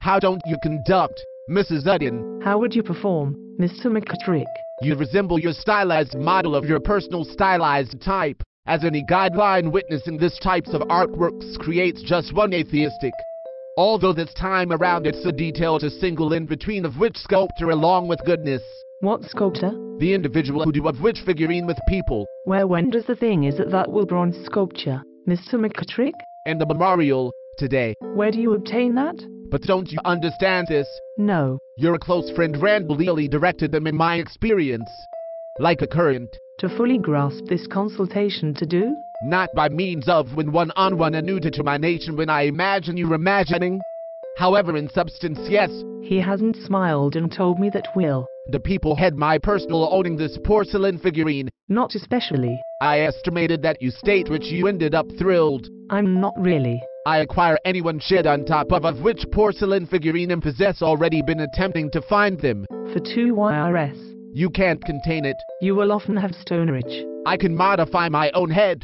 How don't you conduct, Mrs. Udden? How would you perform, Mr. McKittrick? You resemble your stylized model of your personal stylized type, as any guideline witnessing this types of artworks creates just one atheistic. Although this time around it's a detail to single in between of which sculptor along with goodness. What sculptor? The individual who do of which figurine with people. Where when does the thing is that will bronze sculpture, Mr. McKittrick? And the memorial, today. Where do you obtain that? But don't you understand this? No. Your close friend Randall Ely directed them in my experience. Like a current. To fully grasp this consultation to do? Not by means of when one-on-one a new determination when I imagine you're imagining. However, in substance, yes. He hasn't smiled and told me that will. The people had my personal owning this porcelain figurine. Not especially. I estimated that you state which you ended up thrilled. I'm not really. I acquire anyone shed on top of which porcelain figurine and possess already been attempting to find them. For 2 YRS. You can't contain it. You will often have stonerage. I can modify my own head.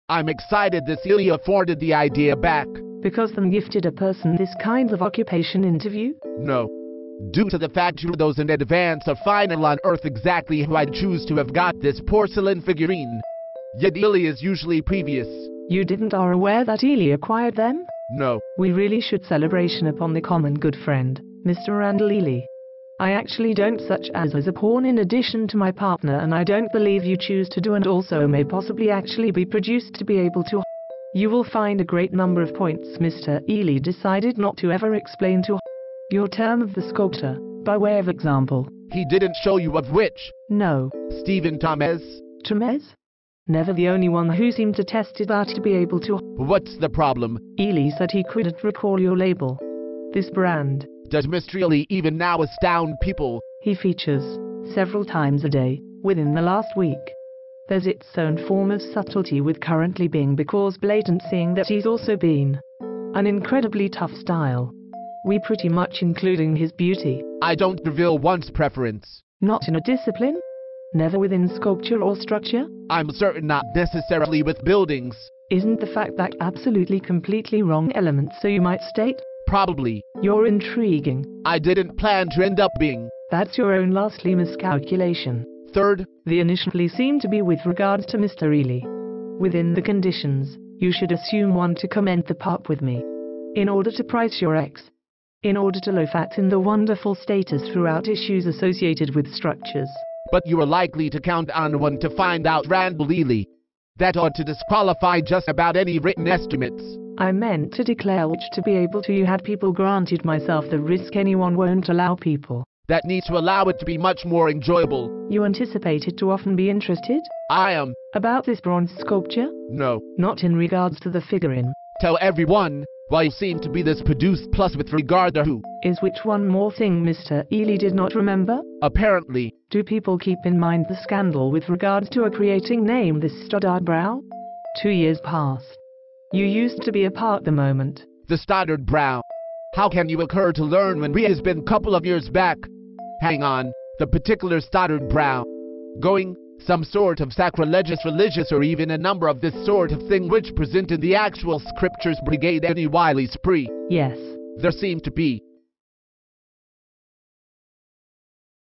I'm excited that Celia afforded the idea back. Because them gifted a person this kind of occupation interview? No. Due to the fact you those in advance are final on Earth exactly who I'd choose to have got this porcelain figurine. Yet Ely is usually previous. You didn't are aware that Ely acquired them? No. We really should celebration upon the common good friend, Mr. Randall Ely. I actually don't such as a pawn in addition to my partner, and I don't believe you choose to do and also may possibly actually be produced to be able to. You will find a great number of points Mr. Ely decided not to ever explain to your term of the sculptor, by way of example. He didn't show you of which? No. Stephen Thomas? Thomas? Never the only one who seemed to test it out to be able to. What's the problem? Ely said he couldn't recall your label. This brand. Does Mr. Ely even now astound people? He features several times a day, within the last week. There's its own form of subtlety with currently being because blatant, seeing that he's also been an incredibly tough style. We pretty much including his beauty. I don't reveal one's preference. Not in a discipline? Never within sculpture or structure? I'm certain not necessarily with buildings. Isn't the fact that absolutely completely wrong element, so you might state? Probably. You're intriguing. I didn't plan to end up being. That's your own lastly miscalculation. Third, the initially seemed to be with regards to Mr. Ely. Within the conditions, you should assume one to comment the part with me. In order to price your X. In order to low fat in the wonderful status throughout issues associated with structures. But you are likely to count on one to find out Randall Ely. That ought to disqualify just about any written estimates. I meant to declare which to be able to you had people granted myself the risk anyone won't allow people. That needs to allow it to be much more enjoyable. You anticipated to often be interested? I am. About this bronze sculpture? No. Not in regards to the figurine. Tell everyone why you seem to be this produced plus with regard to who. Is which one more thing Mr. Ely did not remember? Apparently. Do people keep in mind the scandal with regards to a creating name this Stoddard Brow? 2 years past. You used to be apart the moment. The Stoddard Brow. How can you occur to learn when we has been couple of years back? Hang on, the particular Stoddard Brow. Going, some sort of sacrilegious religious or even a number of this sort of thing which presented the actual scriptures brigade any wily spree. Yes. There seemed to be.